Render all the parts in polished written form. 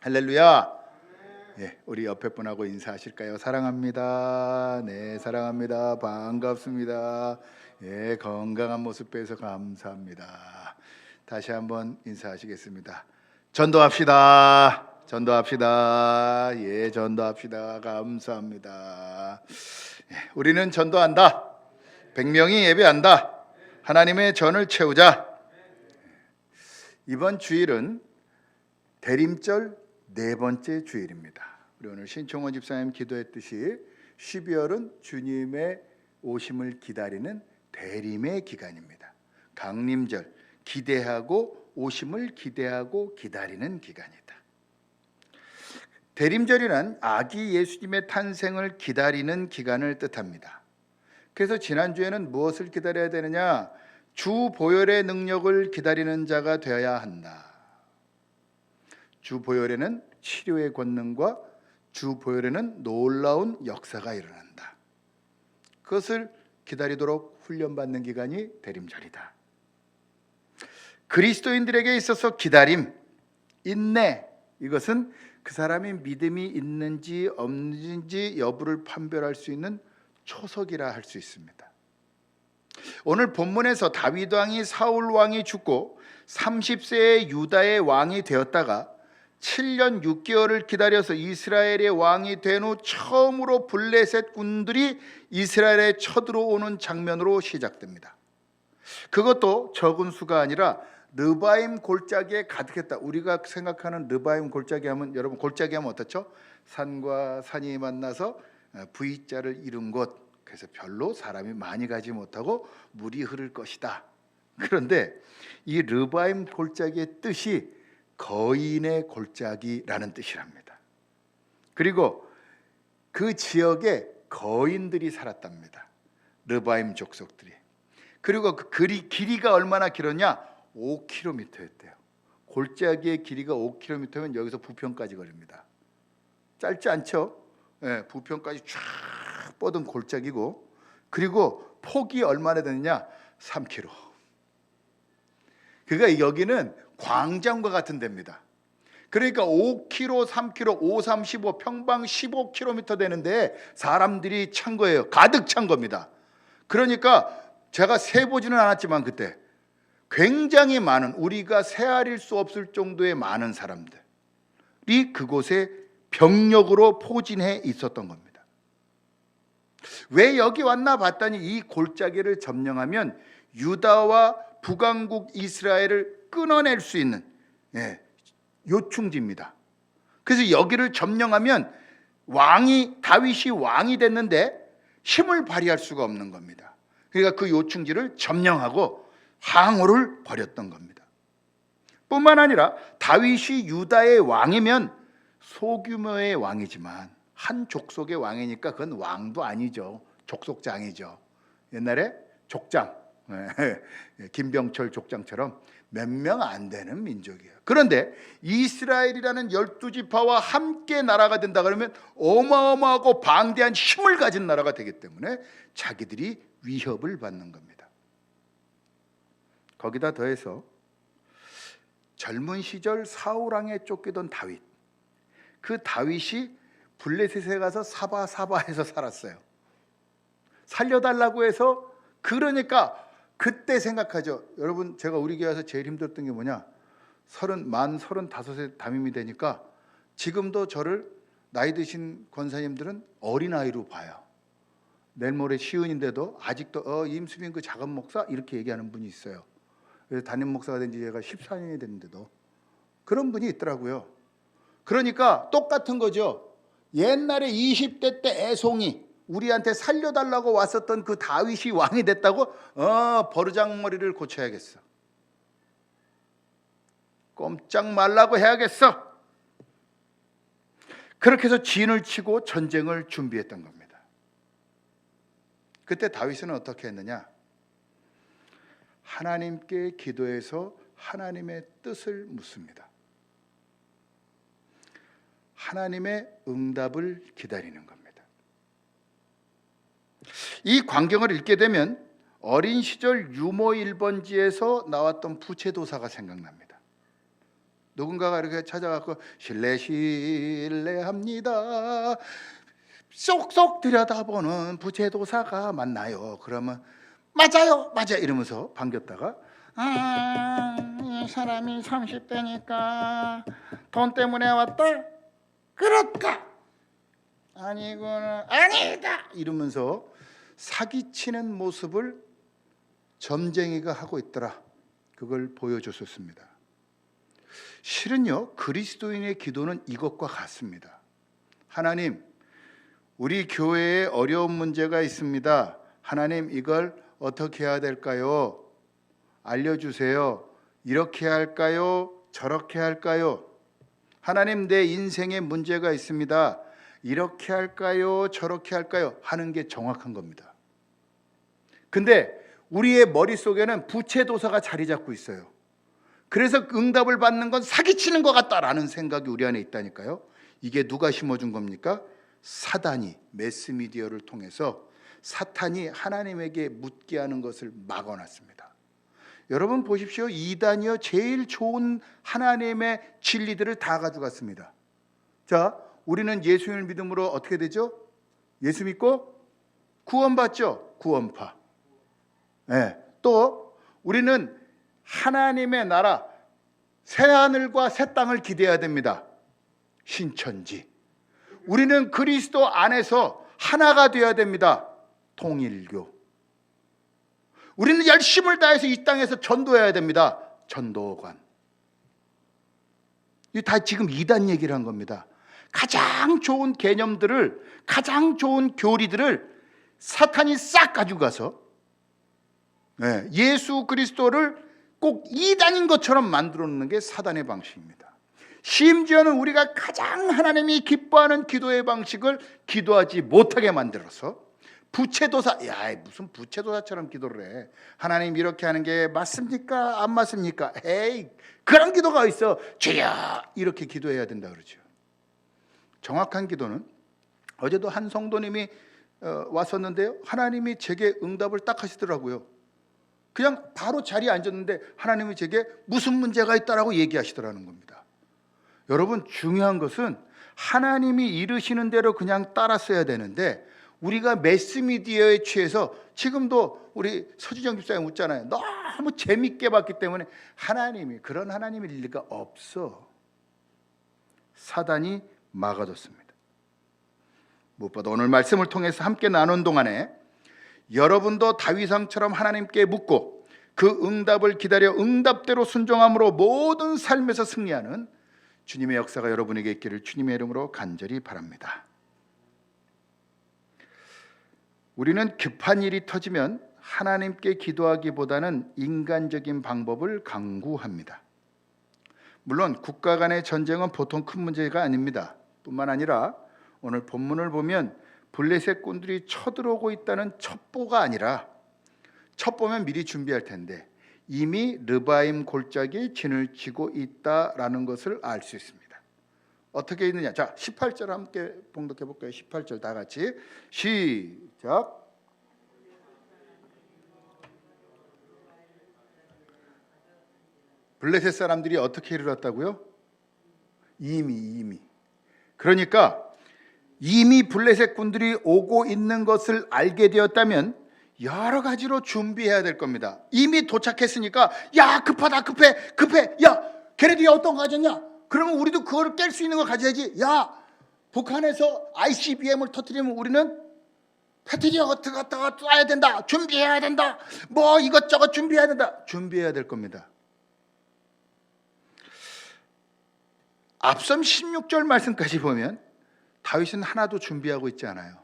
할렐루야. 예, 우리 옆에 분하고 인사하실까요? 사랑합니다. 네, 사랑합니다. 반갑습니다. 예, 건강한 모습 뵈서 감사합니다. 다시 한번 인사하시겠습니다. 전도합시다. 전도합시다. 예, 전도합시다. 감사합니다. 예, 우리는 전도한다. 100명이 예배한다. 하나님의 전을 채우자. 이번 주일은 대림절 네 번째 주일입니다. 우리 오늘 신총원 집사님 기도했듯이 12월은 주님의 오심을 기다리는 대림의 기간입니다. 강림절, 기대하고 오심을 기대하고 기다리는 기간이다. 대림절이란 아기 예수님의 탄생을 기다리는 기간을 뜻합니다. 그래서 지난주에는 무엇을 기다려야 되느냐? 주 보혈의 능력을 기다리는 자가 되어야 한다. 주 보혈에는 치료의 권능과 주 보혈에는 놀라운 역사가 일어난다. 그것을 기다리도록 훈련받는 기간이 대림절이다. 그리스도인들에게 있어서 기다림, 인내, 이것은 그 사람이 믿음이 있는지 없는지 여부를 판별할 수 있는 초석이라 할 수 있습니다. 오늘 본문에서 다윗 왕이 사울 왕이 죽고 30세의 유다의 왕이 되었다가 7년 6개월을 기다려서 이스라엘의 왕이 된 후 처음으로 블레셋 군들이 이스라엘에 쳐들어오는 장면으로 시작됩니다. 그것도 적은 수가 아니라 르바임 골짜기에 가득했다. 우리가 생각하는 르바임 골짜기 하면, 여러분 골짜기 하면 어떻죠? 산과 산이 만나서 V자를 이룬 곳. 그래서 별로 사람이 많이 가지 못하고 물이 흐를 것이다. 그런데 이 르바임 골짜기의 뜻이 거인의 골짜기라는 뜻이랍니다. 그리고 그 지역에 거인들이 살았답니다. 르바임 족속들이. 그리고 그 길이가 얼마나 길었냐? 5km였대요. 골짜기의 길이가 5km면 여기서 부평까지 걸립니다. 짧지 않죠? 네, 부평까지 쫙 뻗은 골짜기고, 그리고 폭이 얼마나 되느냐? 3km. 그러니까 여기는 광장과 같은 데입니다. 그러니까 5km, 3km, 5, 3, 15, 평방 15km 되는데 사람들이 찬 거예요. 가득 찬 겁니다. 그러니까 제가 세보지는 않았지만 그때 굉장히 많은, 우리가 세알일 수 없을 정도의 많은 사람들이 그곳에 병력으로 포진해 있었던 겁니다. 왜 여기 왔나 봤더니 이 골짜기를 점령하면 유다와 북왕국 이스라엘을 끊어낼 수 있는 요충지입니다. 그래서 여기를 점령하면 다윗이 왕이 됐는데 힘을 발휘할 수가 없는 겁니다. 그러니까 그 요충지를 점령하고 항우를 벌였던 겁니다. 뿐만 아니라 다윗이 유다의 왕이면 소규모의 왕이지만 한 족속의 왕이니까 그건 왕도 아니죠. 족속장이죠. 옛날에 족장, 김병철 족장처럼 몇 명 안 되는 민족이에요. 그런데 이스라엘이라는 12지파와 함께 나라가 된다 그러면 어마어마하고 방대한 힘을 가진 나라가 되기 때문에 자기들이 위협을 받는 겁니다. 거기다 더해서 젊은 시절 사울왕에 쫓기던 다윗, 그 다윗이 블레셋에 가서 사바사바해서 살았어요. 살려달라고 해서. 그러니까 그때 생각하죠. 여러분, 제가 우리 교회 와서 제일 힘들었던 게 뭐냐? 만 35세 담임이 되니까 지금도 저를 나이 드신 권사님들은 어린아이로 봐요. 내일 모레 시은인데도 아직도 임수빈 그 작은 목사 이렇게 얘기하는 분이 있어요. 그래서 담임 목사가 된 지 제가 14년이 됐는데도 그런 분이 있더라고요. 그러니까 똑같은 거죠. 옛날에 20대 때 애송이 우리한테 살려달라고 왔었던 그 다윗이 왕이 됐다고? 버르장머리를 고쳐야겠어. 꼼짝 말라고 해야겠어. 그렇게 해서 진을 치고 전쟁을 준비했던 겁니다. 그때 다윗은 어떻게 했느냐? 하나님께 기도해서 하나님의 뜻을 묻습니다. 하나님의 응답을 기다리는 겁니다. 이 광경을 읽게 되면 어린 시절 유모 1번지에서 나왔던 부채도사가 생각납니다. 누군가가 이렇게 찾아가고 실례합니다. 쏙쏙 들여다보는 부채도사가 맞나요? 그러면 맞아요 이러면서 반겼다가 이 사람이 30대니까 돈 때문에 왔다? 그렇다. 아니구나. 아니다. 이러면서 사기치는 모습을 점쟁이가 하고 있더라. 그걸 보여줬었습니다. 실은요, 그리스도인의 기도는 이것과 같습니다. 하나님, 우리 교회에 어려운 문제가 있습니다. 하나님, 이걸 어떻게 해야 될까요? 알려주세요. 이렇게 할까요? 저렇게 할까요? 하나님, 내 인생에 문제가 있습니다. 이렇게 할까요? 저렇게 할까요? 하는 게 정확한 겁니다. 근데 우리의 머릿속에는 부채도사가 자리 잡고 있어요. 그래서 응답을 받는 건 사기치는 것 같다라는 생각이 우리 안에 있다니까요. 이게 누가 심어준 겁니까? 사단이, 매스미디어를 통해서 사탄이 하나님에게 묻게 하는 것을 막아놨습니다. 여러분 보십시오. 이단이요, 제일 좋은 하나님의 진리들을 다 가져갔습니다. 자, 우리는 예수님을 믿음으로 어떻게 되죠? 예수 믿고 구원받죠. 구원파. 네. 또 우리는 하나님의 나라, 새하늘과 새 땅을 기대해야 됩니다. 신천지. 우리는 그리스도 안에서 하나가 되어야 됩니다. 통일교. 우리는 열심을 다해서 이 땅에서 전도해야 됩니다. 전도관. 이게 다 지금 이단 얘기를 한 겁니다. 가장 좋은 개념들을, 가장 좋은 교리들을 사탄이 싹 가지고 가서 예수 그리스도를 꼭 이단인 것처럼 만들어 놓는 게 사단의 방식입니다. 심지어는 우리가 가장 하나님이 기뻐하는 기도의 방식을 기도하지 못하게 만들어서 부채도사, 무슨 부채도사처럼 기도를 해. 하나님 이렇게 하는 게 맞습니까? 안 맞습니까? 에이, 그런 기도가 있어. 주여, 이렇게 기도해야 된다 그러죠. 정확한 기도는, 어제도 한 성도님이 왔었는데요, 하나님이 제게 응답을 딱 하시더라고요. 그냥 바로 자리에 앉았는데 하나님이 제게 무슨 문제가 있다라고 얘기하시더라는 겁니다. 여러분, 중요한 것은 하나님이 이르시는 대로 그냥 따랐어야 되는데, 우리가 매스미디어에 취해서, 지금도 우리 서주정 집사님 웃잖아요. 너무 재밌게 봤기 때문에 하나님이, 그런 하나님일 리가 없어. 사단이 막아뒀습니다. 무엇보다 오늘 말씀을 통해서 함께 나눈 동안에 여러분도 다윗왕처럼 하나님께 묻고 그 응답을 기다려 응답대로 순종함으로 모든 삶에서 승리하는 주님의 역사가 여러분에게 있기를 주님의 이름으로 간절히 바랍니다. 우리는 급한 일이 터지면 하나님께 기도하기보다는 인간적인 방법을 강구합니다. 물론 국가 간의 전쟁은 보통 큰 문제가 아닙니다. 뿐만 아니라 오늘 본문을 보면 블레셋 군들이 쳐들어오고 있다는 첩보가 아니라, 첩보면 미리 준비할 텐데 이미 르바임 골짜기에 진을 치고 있다라는 것을 알 수 있습니다. 어떻게 있느냐? 자, 18절 함께 봉독해 볼까요? 18절 다 같이 시작. 블레셋 사람들이 어떻게 이르렀다고요? 이미. 그러니까 이미 블레셋 군들이 오고 있는 것을 알게 되었다면 여러 가지로 준비해야 될 겁니다. 이미 도착했으니까, 야, 급하다, 급해, 야, 걔네들이 어떤 거 가졌냐? 그러면 우리도 그거를 깰 수 있는 거 가져야지. 야, 북한에서 ICBM을 터뜨리면 우리는 패트리어 같은 거 갖다가 쏴야 된다, 준비해야 된다, 뭐 이것저것 준비해야 된다. 준비해야 될 겁니다. 앞선 16절 말씀까지 보면 다윗은 하나도 준비하고 있지 않아요.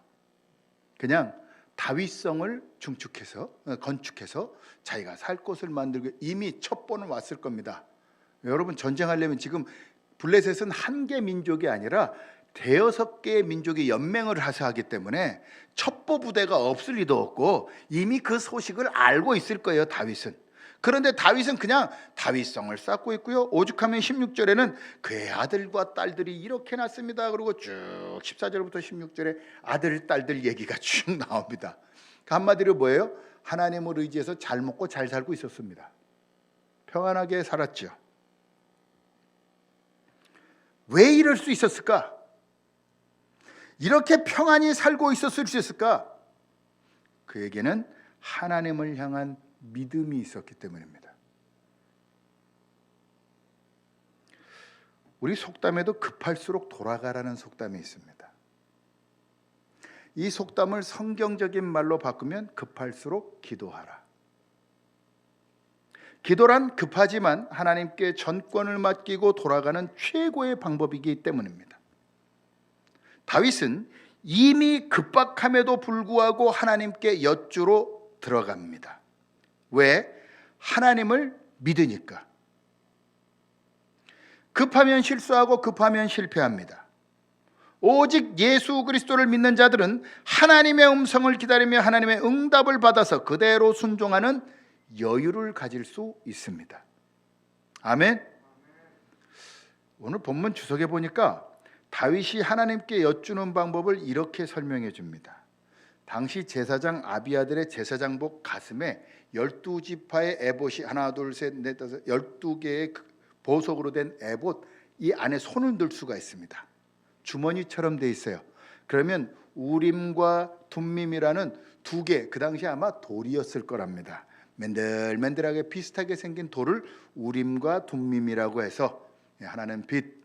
그냥 다윗성을 건축해서 자기가 살 곳을 만들고 이미 첩보는 왔을 겁니다. 여러분, 전쟁하려면 지금 블레셋은 한 개 민족이 아니라 대여섯 개의 민족이 연맹을 해서 하기 때문에 첩보 부대가 없을 리도 없고 이미 그 소식을 알고 있을 거예요, 다윗은. 그런데 다윗은 그냥 다윗성을 쌓고 있고요. 오죽하면 16절에는 그의 아들과 딸들이 이렇게 났습니다. 그리고 쭉 14절부터 16절에 아들, 딸들 얘기가 쭉 나옵니다. 한마디로 뭐예요? 하나님을 의지해서 잘 먹고 잘 살고 있었습니다. 평안하게 살았죠. 왜 이럴 수 있었을까? 이렇게 평안히 살고 있었을 수 있을까? 그에게는 하나님을 향한 믿음이 있었기 때문입니다. 우리 속담에도 급할수록 돌아가라는 속담이 있습니다. 이 속담을 성경적인 말로 바꾸면 급할수록 기도하라. 기도란 급하지만 하나님께 전권을 맡기고 돌아가는 최고의 방법이기 때문입니다. 다윗은 이미 급박함에도 불구하고 하나님께 여쭈러 들어갑니다. 왜? 하나님을 믿으니까. 급하면 실수하고 급하면 실패합니다. 오직 예수 그리스도를 믿는 자들은 하나님의 음성을 기다리며 하나님의 응답을 받아서 그대로 순종하는 여유를 가질 수 있습니다. 아멘. 오늘 본문 주석에 보니까 다윗이 하나님께 여쭈는 방법을 이렇게 설명해 줍니다. 당시 제사장 아비아들의 제사장복 가슴에 12지파의 에봇이 하나 둘 셋 넷 다섯 12개의 보석으로 된 에봇, 이 안에 손을 넣을 수가 있습니다. 주머니처럼 돼 있어요. 그러면 우림과 둠밈이라는 두 개, 그 당시 아마 돌이었을 거랍니다. 맨들맨들하게 비슷하게 생긴 돌을 우림과 둠밈이라고 해서, 하나는 빛,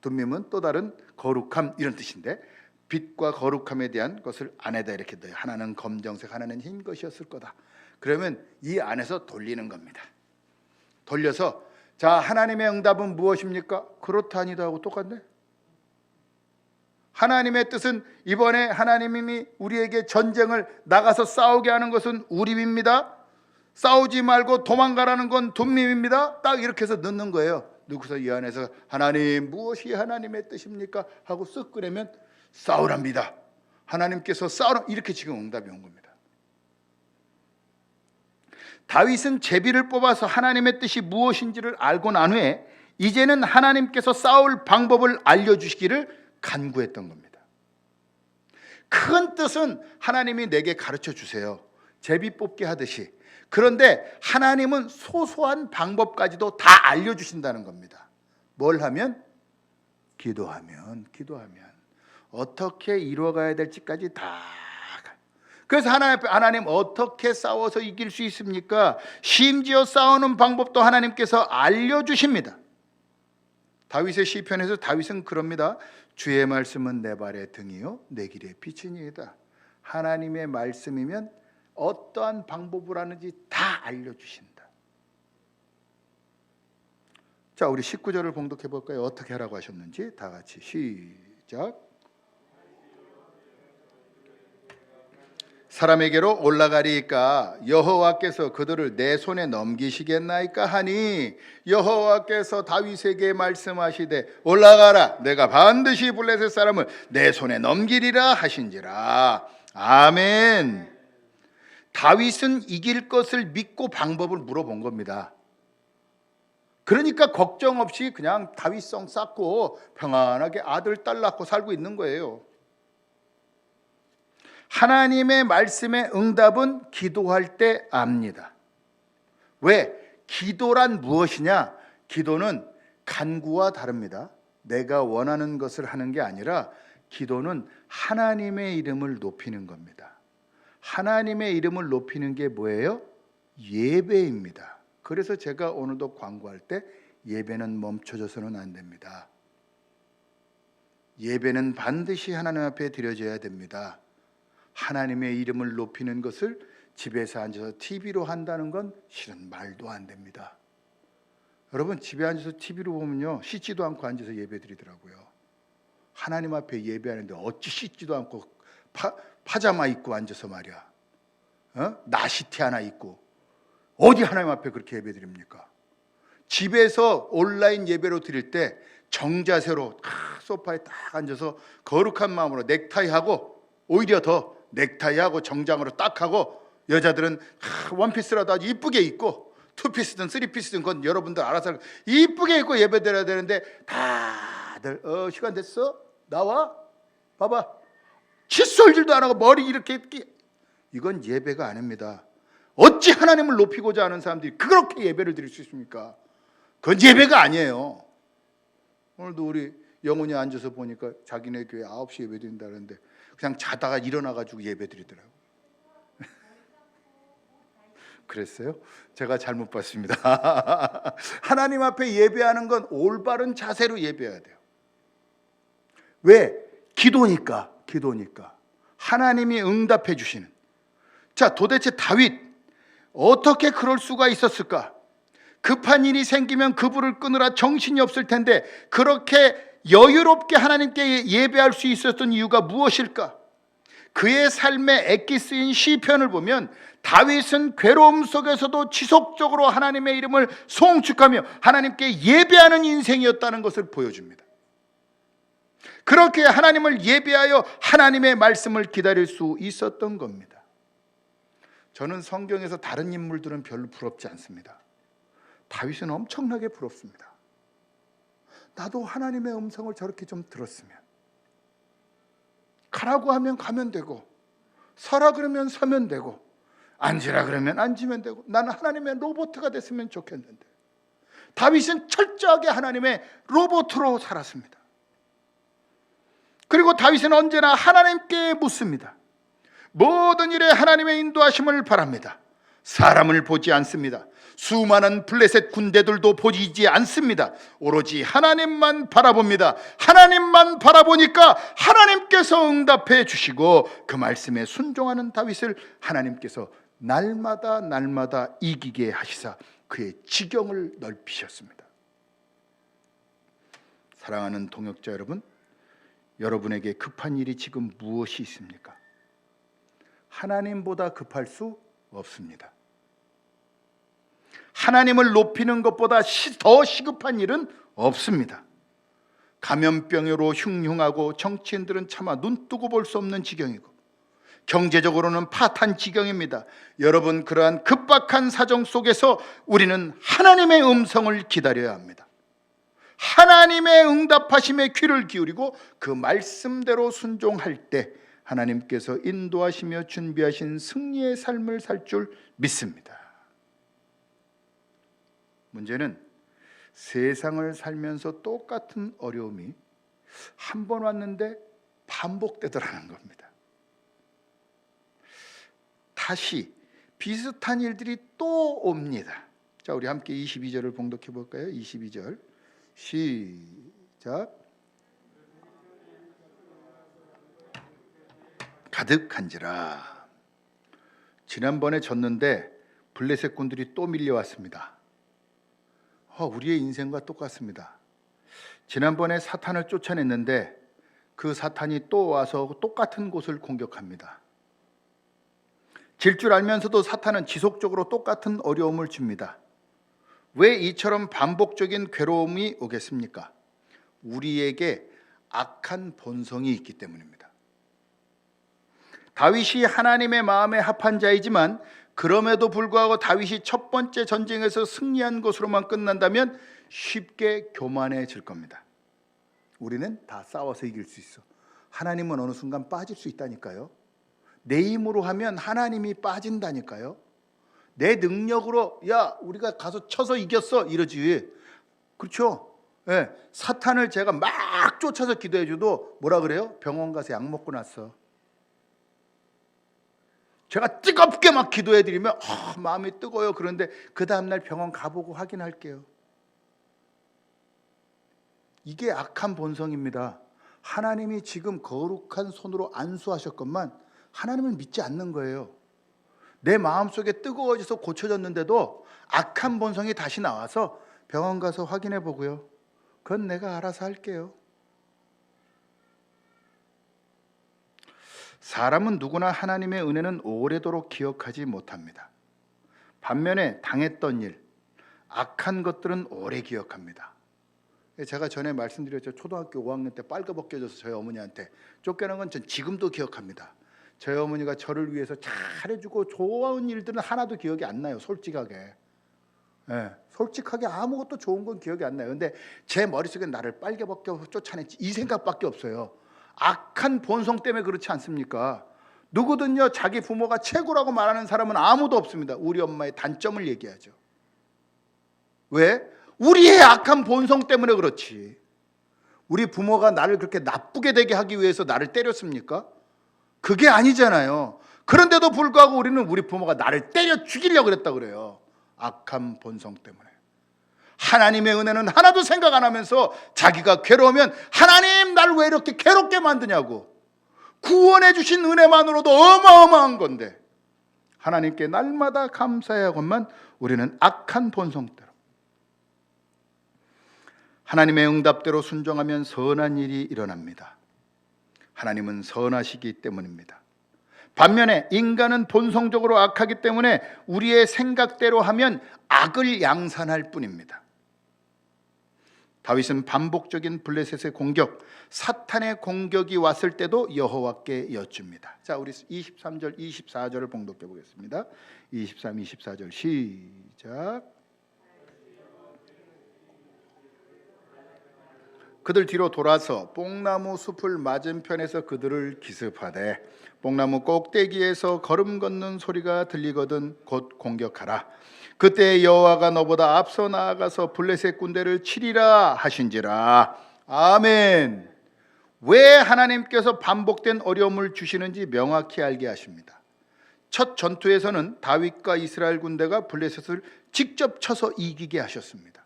둠밈은 또 다른 거룩함 이런 뜻인데, 빛과 거룩함에 대한 것을 안에다 이렇게 넣어요. 하나는 검정색, 하나는 흰 것이었을 거다. 그러면 이 안에서 돌리는 겁니다. 돌려서 자, 하나님의 응답은 무엇입니까? 그렇다 아니다 하고 똑같네. 하나님의 뜻은 이번에 하나님이 우리에게 전쟁을 나가서 싸우게 하는 것은 우림입니다. 싸우지 말고 도망가라는 건 둠밈입니다. 딱 이렇게 해서 넣는 거예요. 넣고서 이 안에서 하나님 무엇이 하나님의 뜻입니까? 하고 쓱 꺼내면 싸우랍니다. 하나님께서 싸우라, 이렇게 지금 응답이 온 겁니다. 다윗은 제비를 뽑아서 하나님의 뜻이 무엇인지를 알고 난 후에 이제는 하나님께서 싸울 방법을 알려주시기를 간구했던 겁니다. 큰 뜻은 하나님이 내게 가르쳐 주세요. 제비 뽑기 하듯이. 그런데 하나님은 소소한 방법까지도 다 알려주신다는 겁니다. 뭘 하면? 기도하면 어떻게 이루어가야 될지까지 다. 그래서 하나님 어떻게 싸워서 이길 수 있습니까? 심지어 싸우는 방법도 하나님께서 알려주십니다. 다윗의 시편에서 다윗은 그럽니다. 주의 말씀은 내 발의 등이요 내 길의 빛이니이다. 하나님의 말씀이면 어떠한 방법을 하는지 다 알려주신다. 자, 우리 19절을 봉독해 볼까요? 어떻게 하라고 하셨는지 다 같이 시작. 사람에게로 올라가리이까 여호와께서 그들을 내 손에 넘기시겠나이까 하니 여호와께서 다윗에게 말씀하시되 올라가라 내가 반드시 블레셋 사람을 내 손에 넘기리라 하신지라. 아멘. 다윗은 이길 것을 믿고 방법을 물어본 겁니다. 그러니까 걱정 없이 그냥 다윗성 쌓고 평안하게 아들 딸 낳고 살고 있는 거예요. 하나님의 말씀의 응답은 기도할 때 압니다. 왜? 기도란 무엇이냐? 기도는 간구와 다릅니다. 내가 원하는 것을 하는 게 아니라 기도는 하나님의 이름을 높이는 겁니다. 하나님의 이름을 높이는 게 뭐예요? 예배입니다. 그래서 제가 오늘도 광고할 때 예배는 멈춰져서는 안 됩니다. 예배는 반드시 하나님 앞에 드려져야 됩니다. 하나님의 이름을 높이는 것을 집에서 앉아서 TV로 한다는 건 실은 말도 안 됩니다. 여러분, 집에 앉아서 TV로 보면요 씻지도 않고 앉아서 예배 드리더라고요. 하나님 앞에 예배하는데 어찌 씻지도 않고 파자마 입고 앉아서 말이야, 나시티 하나 입고 어디 하나님 앞에 그렇게 예배 드립니까? 집에서 온라인 예배로 드릴 때 정자세로 소파에 딱 앉아서 거룩한 마음으로 넥타이하고, 오히려 더 넥타이하고 정장으로 딱 하고, 여자들은 원피스라도 아주 이쁘게 입고, 투피스든 쓰리피스든 그건 여러분들 알아서 이쁘게 입고 예배 드려야 되는데 다들 시간 됐어? 나와? 봐봐, 칫솔질도 안 하고 머리 이렇게 이건 예배가 아닙니다. 어찌 하나님을 높이고자 하는 사람들이 그렇게 예배를 드릴 수 있습니까? 그건 예배가 아니에요. 오늘도 우리 영혼이 앉아서 보니까 자기네 교회 9시 예배 드린다는데 그냥 자다가 일어나가지고 예배 드리더라고요. 그랬어요? 제가 잘못 봤습니다. 하나님 앞에 예배하는 건 올바른 자세로 예배해야 돼요. 왜? 기도니까. 하나님이 응답해 주시는. 자, 도대체 다윗 어떻게 그럴 수가 있었을까? 급한 일이 생기면 그 불을 끄느라 정신이 없을 텐데 그렇게 여유롭게 하나님께 예배할 수 있었던 이유가 무엇일까? 그의 삶에 애기 쓰인 시편을 보면 다윗은 괴로움 속에서도 지속적으로 하나님의 이름을 송축하며 하나님께 예배하는 인생이었다는 것을 보여줍니다. 그렇게 하나님을 예배하여 하나님의 말씀을 기다릴 수 있었던 겁니다. 저는 성경에서 다른 인물들은 별로 부럽지 않습니다. 다윗은 엄청나게 부럽습니다. 나도 하나님의 음성을 저렇게 좀 들었으면, 가라고 하면 가면 되고, 서라 그러면 서면 되고, 앉으라 그러면 앉으면 되고, 나는 하나님의 로봇가 됐으면 좋겠는데, 다윗은 철저하게 하나님의 로봇으로 살았습니다. 그리고 다윗은 언제나 하나님께 묻습니다. 모든 일에 하나님의 인도하심을 바랍니다. 사람을 보지 않습니다. 수많은 블레셋 군대들도 보이지 않습니다. 오로지 하나님만 바라봅니다. 하나님만 바라보니까 하나님께서 응답해 주시고 그 말씀에 순종하는 다윗을 하나님께서 날마다 이기게 하시사 그의 지경을 넓히셨습니다. 사랑하는 동역자 여러분, 여러분에게 급한 일이 지금 무엇이 있습니까? 하나님보다 급할 수 없습니다. 하나님을 높이는 것보다 더 시급한 일은 없습니다. 감염병으로 흉흉하고 정치인들은 차마 눈 뜨고 볼 수 없는 지경이고 경제적으로는 파탄 지경입니다. 여러분, 그러한 급박한 사정 속에서 우리는 하나님의 음성을 기다려야 합니다. 하나님의 응답하심에 귀를 기울이고 그 말씀대로 순종할 때 하나님께서 인도하시며 준비하신 승리의 삶을 살 줄 믿습니다. 문제는 세상을 살면서 똑같은 어려움이 한 번 왔는데 반복되더라는 겁니다. 다시 비슷한 일들이 또 옵니다. 자, 우리 함께 22절을 봉독해 볼까요? 22절 시작. 가득한지라. 지난번에 졌는데 블레셋 군들이 또 밀려왔습니다. 우리의 인생과 똑같습니다. 지난번에 사탄을 쫓아냈는데 그 사탄이 또 와서 똑같은 곳을 공격합니다. 질 줄 알면서도 사탄은 지속적으로 똑같은 어려움을 줍니다. 왜 이처럼 반복적인 괴로움이 오겠습니까? 우리에게 악한 본성이 있기 때문입니다. 다윗이 하나님의 마음에 합한 자이지만 그럼에도 불구하고 다윗이 첫 번째 전쟁에서 승리한 것으로만 끝난다면 쉽게 교만해질 겁니다. 우리는 다 싸워서 이길 수 있어. 하나님은 어느 순간 빠질 수 있다니까요. 내 힘으로 하면 하나님이 빠진다니까요. 내 능력으로 우리가 가서 쳐서 이겼어 이러지. 그렇죠? 네, 사탄을 제가 막 쫓아서 기도해줘도 뭐라 그래요? 병원 가서 약 먹고 났어. 제가 뜨겁게 막 기도해드리면 마음이 뜨거워요. 그런데 그 다음날 병원 가보고 확인할게요. 이게 악한 본성입니다. 하나님이 지금 거룩한 손으로 안수하셨건만 하나님을 믿지 않는 거예요. 내 마음속에 뜨거워져서 고쳐졌는데도 악한 본성이 다시 나와서 병원 가서 확인해 보고요. 그건 내가 알아서 할게요. 사람은 누구나 하나님의 은혜는 오래도록 기억하지 못합니다. 반면에 당했던 일, 악한 것들은 오래 기억합니다. 제가 전에 말씀드렸죠. 초등학교 5학년 때 빨가벗겨져서 저희 어머니한테 쫓겨난 건 전 지금도 기억합니다. 저희 어머니가 저를 위해서 잘해주고 좋은 일들은 하나도 기억이 안 나요. 솔직하게. 솔직하게 아무것도 좋은 건 기억이 안 나요. 근데 제 머릿속에 나를 빨개벗겨 쫓아냈지 이 생각밖에 없어요. 악한 본성 때문에 그렇지 않습니까? 누구든요 자기 부모가 최고라고 말하는 사람은 아무도 없습니다. 우리 엄마의 단점을 얘기하죠. 왜? 우리의 악한 본성 때문에 그렇지. 우리 부모가 나를 그렇게 나쁘게 되게 하기 위해서 나를 때렸습니까? 그게 아니잖아요. 그런데도 불구하고 우리는 우리 부모가 나를 때려 죽이려고 그랬다 그래요. 악한 본성 때문에. 하나님의 은혜는 하나도 생각 안 하면서 자기가 괴로우면 하나님 날 왜 이렇게 괴롭게 만드냐고. 구원해 주신 은혜만으로도 어마어마한 건데 하나님께 날마다 감사해야건만 우리는 악한 본성대로, 하나님의 응답대로 순종하면 선한 일이 일어납니다. 하나님은 선하시기 때문입니다. 반면에 인간은 본성적으로 악하기 때문에 우리의 생각대로 하면 악을 양산할 뿐입니다. 다윗은 반복적인 블레셋의 공격, 사탄의 공격이 왔을 때도 여호와께 여쭙니다. 자, 우리 23절, 24절을 봉독해 보겠습니다. 23, 24절 시작. 그들 뒤로 돌아서 뽕나무 숲을 맞은편에서 그들을 기습하되 뽕나무 꼭대기에서 걸음 걷는 소리가 들리거든 곧 공격하라. 그때 여호와가 너보다 앞서 나아가서 블레셋 군대를 치리라 하신지라. 아멘. 왜 하나님께서 반복된 어려움을 주시는지 명확히 알게 하십니다. 첫 전투에서는 다윗과 이스라엘 군대가 블레셋을 직접 쳐서 이기게 하셨습니다.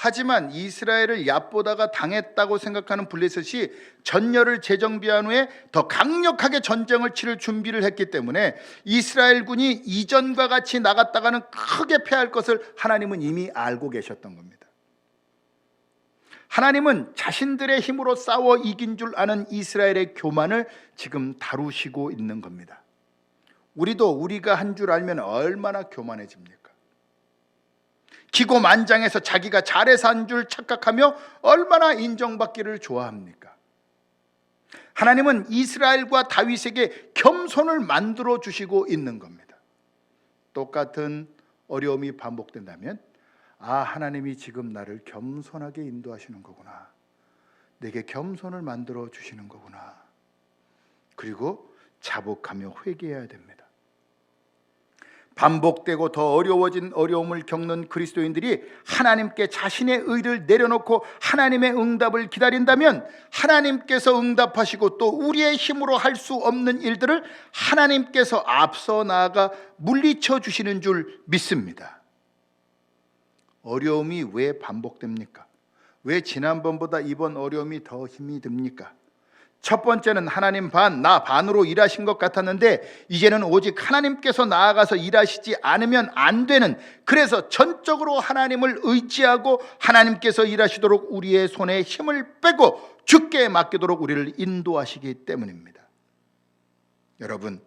하지만 이스라엘을 얕보다가 당했다고 생각하는 블레셋이 전열을 재정비한 후에 더 강력하게 전쟁을 치를 준비를 했기 때문에 이스라엘 군이 이전과 같이 나갔다가는 크게 패할 것을 하나님은 이미 알고 계셨던 겁니다. 하나님은 자신들의 힘으로 싸워 이긴 줄 아는 이스라엘의 교만을 지금 다루시고 있는 겁니다. 우리도 우리가 한 줄 알면 얼마나 교만해집니까? 기고만장해서 자기가 잘해서 한 줄 착각하며 얼마나 인정받기를 좋아합니까? 하나님은 이스라엘과 다윗에게 겸손을 만들어 주시고 있는 겁니다. 똑같은 어려움이 반복된다면 하나님이 지금 나를 겸손하게 인도하시는 거구나. 내게 겸손을 만들어 주시는 거구나. 그리고 자복하며 회개해야 됩니다. 반복되고 더 어려워진 어려움을 겪는 그리스도인들이 하나님께 자신의 의를 내려놓고 하나님의 응답을 기다린다면 하나님께서 응답하시고 또 우리의 힘으로 할 수 없는 일들을 하나님께서 앞서 나아가 물리쳐 주시는 줄 믿습니다. 어려움이 왜 반복됩니까? 왜 지난번보다 이번 어려움이 더 힘이 듭니까? 첫 번째는 하나님 반, 나 반으로 일하신 것 같았는데 이제는 오직 하나님께서 나아가서 일하시지 않으면 안 되는, 그래서 전적으로 하나님을 의지하고 하나님께서 일하시도록 우리의 손에 힘을 빼고 주께 맡기도록 우리를 인도하시기 때문입니다. 여러분,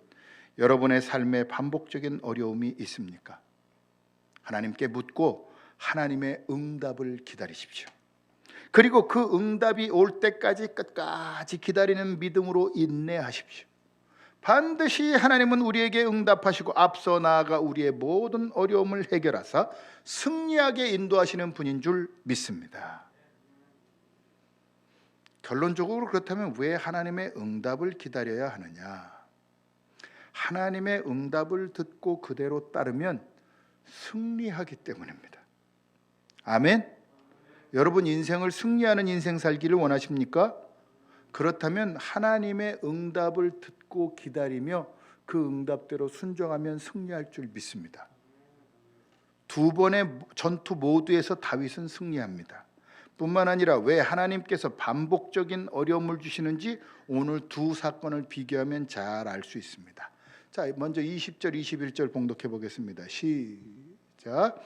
여러분의 삶에 반복적인 어려움이 있습니까? 하나님께 묻고 하나님의 응답을 기다리십시오. 그리고 그 응답이 올 때까지 끝까지 기다리는 믿음으로 인내하십시오. 반드시 하나님은 우리에게 응답하시고 앞서 나아가 우리의 모든 어려움을 해결하사 승리하게 인도하시는 분인 줄 믿습니다. 결론적으로 그렇다면 왜 하나님의 응답을 기다려야 하느냐? 하나님의 응답을 듣고 그대로 따르면 승리하기 때문입니다. 아멘. 여러분 인생을 승리하는 인생 살기를 원하십니까? 그렇다면 하나님의 응답을 듣고 기다리며 그 응답대로 순종하면 승리할 줄 믿습니다. 두 번의 전투 모두에서 다윗은 승리합니다. 뿐만 아니라 왜 하나님께서 반복적인 어려움을 주시는지 오늘 두 사건을 비교하면 잘 알 수 있습니다. 자, 먼저 20절 21절 봉독해 보겠습니다. 시작.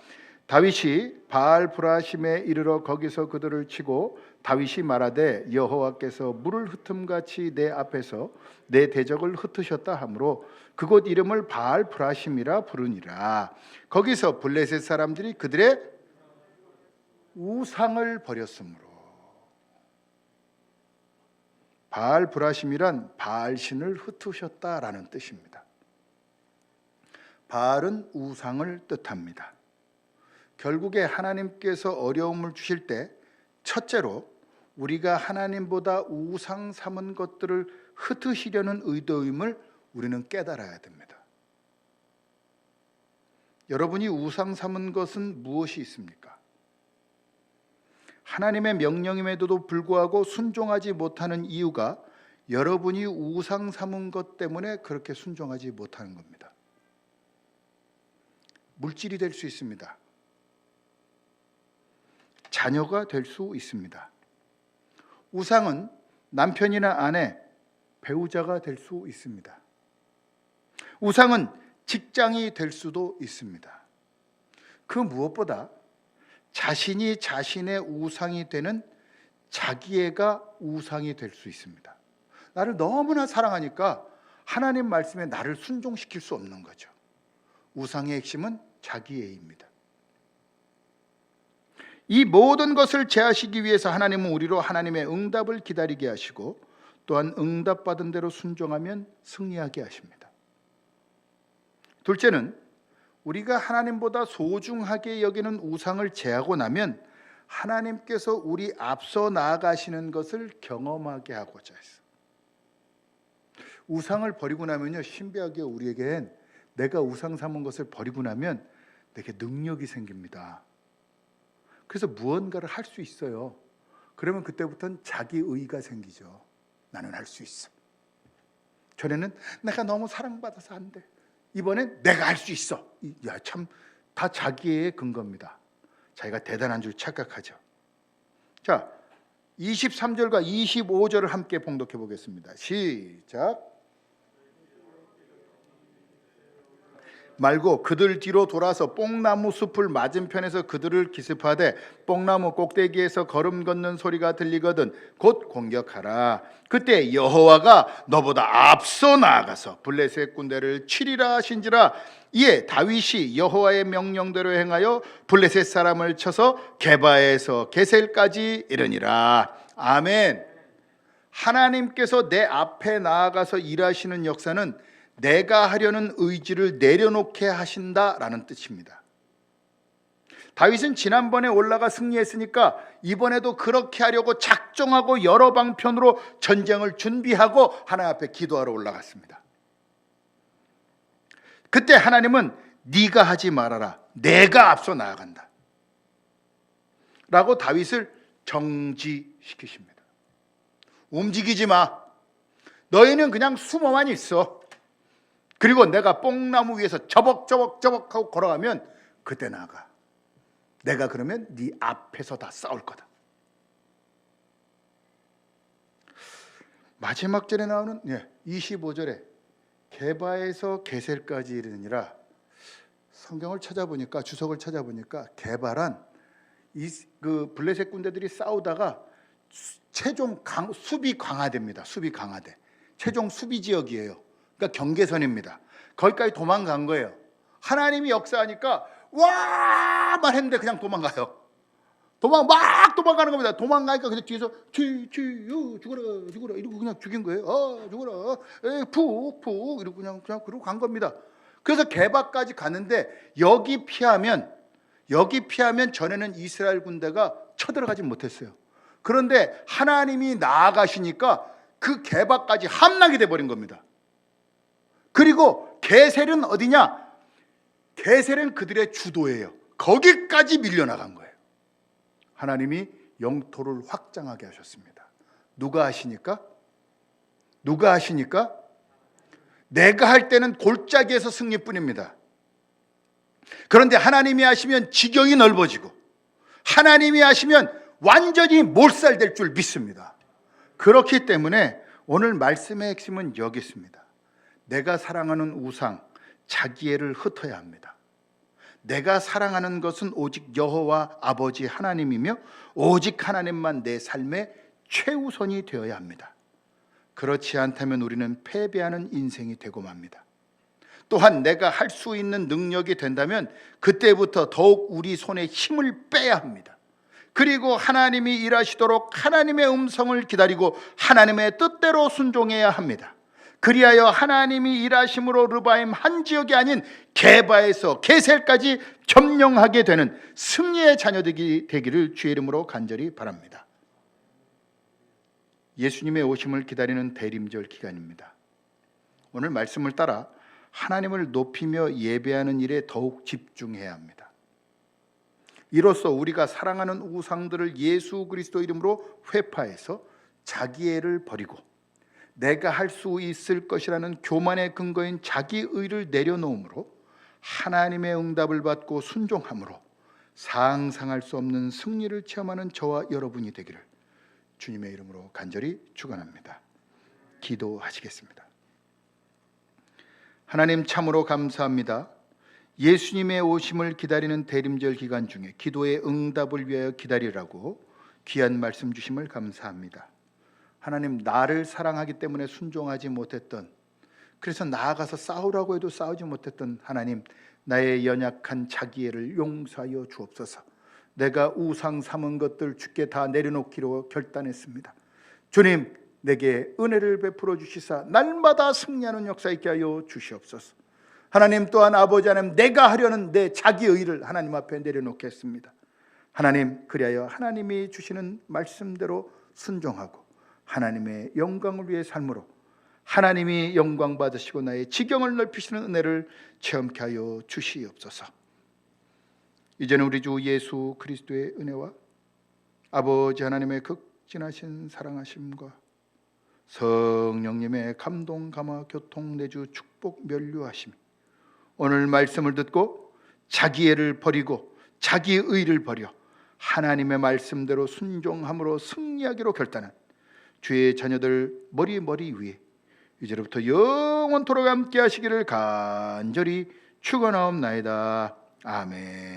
다윗이 바알 브라심에 이르러 거기서 그들을 치고 다윗이 말하되 여호와께서 물을 흩음같이 내 앞에서 내 대적을 흩으셨다 하므로 그곳 이름을 바알 브라심이라 부르니라. 거기서 블레셋 사람들이 그들의 우상을 버렸으므로. 바알 브라심이란 바알 신을 흩으셨다라는 뜻입니다. 바알은 우상을 뜻합니다. 결국에 하나님께서 어려움을 주실 때 첫째로 우리가 하나님보다 우상 삼은 것들을 흩으시려는 의도임을 우리는 깨달아야 됩니다. 여러분이 우상 삼은 것은 무엇이 있습니까? 하나님의 명령임에도 불구하고 순종하지 못하는 이유가 여러분이 우상 삼은 것 때문에 그렇게 순종하지 못하는 겁니다. 물질이 될 수 있습니다. 자녀가 될 수 있습니다. 우상은 남편이나 아내, 배우자가 될 수 있습니다. 우상은 직장이 될 수도 있습니다. 그 무엇보다 자신이 자신의 우상이 되는 자기애가 우상이 될 수 있습니다. 나를 너무나 사랑하니까 하나님 말씀에 나를 순종시킬 수 없는 거죠. 우상의 핵심은 자기애입니다. 이 모든 것을 제하시기 위해서 하나님은 우리로 하나님의 응답을 기다리게 하시고 또한 응답받은 대로 순종하면 승리하게 하십니다. 둘째는 우리가 하나님보다 소중하게 여기는 우상을 제하고 나면 하나님께서 우리 앞서 나아가시는 것을 경험하게 하고자 했어. 우상을 버리고 나면요, 신비하게 우리에겐 내가 우상 삼은 것을 버리고 나면 내게 능력이 생깁니다. 그래서 무언가를 할 수 있어요. 그러면 그때부터는 자기의의가 생기죠. 나는 할 수 있어. 전에는 내가 너무 사랑받아서 안 돼. 이번엔 내가 할 수 있어. 야, 참 다 자기의 근거입니다. 자기가 대단한 줄 착각하죠. 자, 23절과 25절을 함께 봉독해 보겠습니다. 시작. 말고 그들 뒤로 돌아서 뽕나무 숲을 맞은편에서 그들을 기습하되 뽕나무 꼭대기에서 걸음 걷는 소리가 들리거든 곧 공격하라. 그때 여호와가 너보다 앞서 나아가서 블레셋 군대를 치리라 하신지라. 이에 다윗이 여호와의 명령대로 행하여 블레셋 사람을 쳐서 게바에서 게셀까지 이르니라. 아멘. 하나님께서 내 앞에 나아가서 일하시는 역사는 내가 하려는 의지를 내려놓게 하신다라는 뜻입니다. 다윗은 지난번에 올라가 승리했으니까 이번에도 그렇게 하려고 작정하고 여러 방편으로 전쟁을 준비하고 하나님 앞에 기도하러 올라갔습니다. 그때 하나님은 네가 하지 말아라, 내가 앞서 나아간다 라고 다윗을 정지시키십니다. 움직이지 마. 너희는 그냥 숨어만 있어. 그리고 내가 뽕나무 위에서 저벅저벅 하고 걸어가면 그때 나가. 내가 그러면 네 앞에서 다 싸울 거다. 마지막 절에 나오는 25절에 게바에서 게셀까지 이르니라. 성경을 찾아보니까, 주석을 찾아보니까 게바란 그 블레셋 군대들이 싸우다가 최종 수비 강화됩니다. 수비 강화돼. 최종 수비 지역이에요. 그러니까 경계선입니다. 거기까지 도망간 거예요. 하나님이 역사하니까 와! 말했는데 그냥 도망가요. 막 도망가는 겁니다. 도망가니까 그냥 뒤에서 죽어라 이러고 그냥 죽인 거예요. 죽어라, 푹 이러고 그냥 그러고 간 겁니다. 그래서 게바까지 갔는데 여기 피하면 전에는 이스라엘 군대가 쳐들어가지 못했어요. 그런데 하나님이 나아가시니까 그 게바까지 함락이 돼버린 겁니다. 그리고 게셀은 어디냐? 게셀은 그들의 주도예요. 거기까지 밀려나간 거예요. 하나님이 영토를 확장하게 하셨습니다. 누가 하시니까? 내가 할 때는 골짜기에서 승리뿐입니다. 그런데 하나님이 하시면 지경이 넓어지고 하나님이 하시면 완전히 몰살될 줄 믿습니다. 그렇기 때문에 오늘 말씀의 핵심은 여기 있습니다. 내가 사랑하는 우상, 자기애를 흩어야 합니다. 내가 사랑하는 것은 오직 여호와 아버지 하나님이며 오직 하나님만 내 삶의 최우선이 되어야 합니다. 그렇지 않다면 우리는 패배하는 인생이 되고 맙니다. 또한 내가 할 수 있는 능력이 된다면 그때부터 더욱 우리 손에 힘을 빼야 합니다. 그리고 하나님이 일하시도록 하나님의 음성을 기다리고 하나님의 뜻대로 순종해야 합니다. 그리하여 하나님이 일하심으로 르바임 한 지역이 아닌 게바에서 게셀까지 점령하게 되는 승리의 자녀들이 되기를 주의 이름으로 간절히 바랍니다. 예수님의 오심을 기다리는 대림절 기간입니다. 오늘 말씀을 따라 하나님을 높이며 예배하는 일에 더욱 집중해야 합니다. 이로써 우리가 사랑하는 우상들을 예수 그리스도 이름으로 회파해서 자기애를 버리고 내가 할 수 있을 것이라는 교만의 근거인 자기의를 내려놓음으로 하나님의 응답을 받고 순종함으로 상상할 수 없는 승리를 체험하는 저와 여러분이 되기를 주님의 이름으로 간절히 축원합니다. 기도하시겠습니다. 하나님 참으로 감사합니다. 예수님의 오심을 기다리는 대림절 기간 중에 기도의 응답을 위하여 기다리라고 귀한 말씀 주심을 감사합니다. 하나님, 나를 사랑하기 때문에 순종하지 못했던, 그래서 나아가서 싸우라고 해도 싸우지 못했던 하나님, 나의 연약한 자기애를 용서하여 주옵소서. 내가 우상 삼은 것들 주께 다 내려놓기로 결단했습니다. 주님, 내게 은혜를 베풀어 주시사 날마다 승리하는 역사 있게 하여 주시옵소서. 하나님, 또한 아버지 하나님, 내가 하려는 내 자기의를 하나님 앞에 내려놓겠습니다. 하나님, 그리하여 하나님이 주시는 말씀대로 순종하고 하나님의 영광을 위해 삶으로 하나님이 영광 받으시고 나의 지경을 넓히시는 은혜를 체험케 하여 주시옵소서. 이제는 우리 주 예수 그리스도의 은혜와 아버지 하나님의 극진하신 사랑하심과 성령님의 감동 감화 교통 내주 축복 면류하심, 오늘 말씀을 듣고 자기애를 버리고 자기의를 버려 하나님의 말씀대로 순종함으로 승리하기로 결단한 주의 자녀들 머리 위에 이제로부터 영원토록 함께 하시기를 간절히 축원하옵나이다. 아멘.